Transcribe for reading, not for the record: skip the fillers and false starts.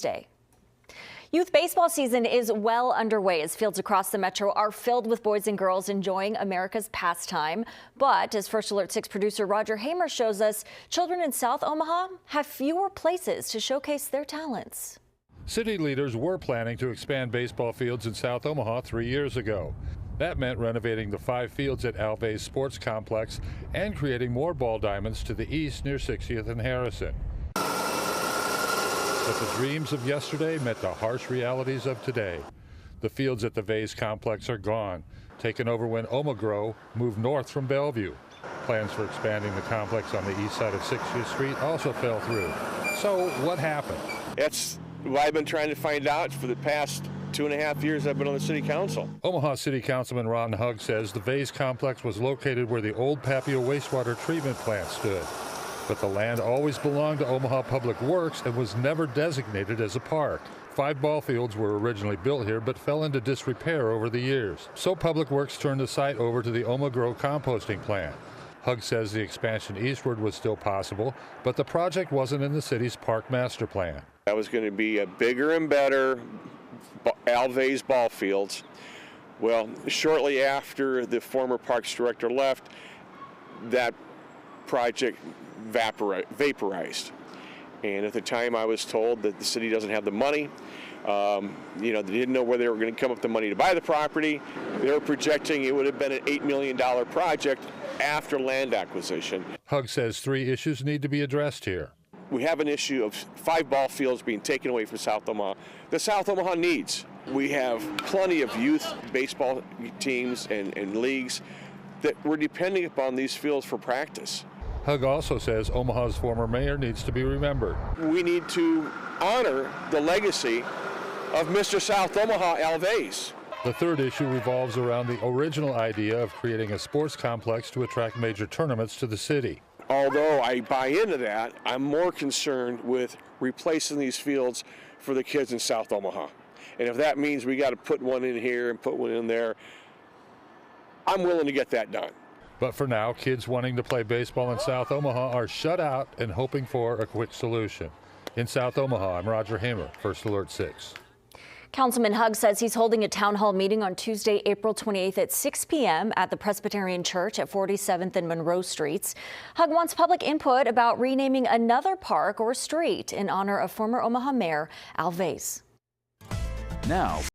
Tuesday. Youth baseball season is well underway as fields across the metro are filled with boys and girls enjoying America's pastime. But as First Alert 6 producer Roger Hamer shows us, children in South Omaha have fewer places to showcase their talents. City leaders were planning to expand baseball fields in South Omaha 3 years ago. That meant renovating the 5 fields at Veys Sports Complex and creating more ball diamonds to the east near 60th and Harrison. But the dreams of yesterday met the harsh realities of today. The fields at the Veys complex are gone, taken over when Omagro moved north from Bellevue. Plans for expanding the complex on the east side of 60th Street also fell through. So what happened? That's what I've been trying to find out for the past 2.5 years I've been on the city council. Omaha City Councilman Ron Hugg says the Veys complex was located where the old Papio wastewater treatment plant stood. But the land always belonged to Omaha Public Works and was never designated as a park. 5 ball fields were originally built here but fell into disrepair over the years. So Public Works turned the site over to the Omagro composting plant. Hugg says the expansion eastward was still possible, but the project wasn't in the city's park master plan. That was going to be a bigger and better Veys ball fields. Well, shortly after the former parks director left, that project vaporized. And at the time I was told that the city doesn't have the money. They didn't know where they were going to come up with the money to buy the property. They were projecting it would have been an $8 million project after land acquisition. Hugg says 3 issues need to be addressed here. We have an issue of 5 ball fields being taken away from South Omaha. The South Omaha needs. We have plenty of youth baseball teams and leagues that we're depending upon these fields for practice. Hugg also says Omaha's former mayor needs to be remembered. We need to honor the legacy of Mr. South Omaha, Veys. The 3rd issue revolves around the original idea of creating a sports complex to attract major tournaments to the city. Although I buy into that, I'm more concerned with replacing these fields for the kids in South Omaha. And if that means we got to put one in here and put one in there, I'm willing to get that done. But for now, kids wanting to play baseball in South Omaha are shut out and hoping for a quick solution. In South Omaha, I'm Roger Hamer, First Alert 6. Councilman Hugg says he's holding a town hall meeting on Tuesday, April 28th at 6 p.m. at the Presbyterian Church at 47th and Monroe Streets. Hugg wants public input about renaming another park or street in honor of former Omaha Mayor Veys. Now.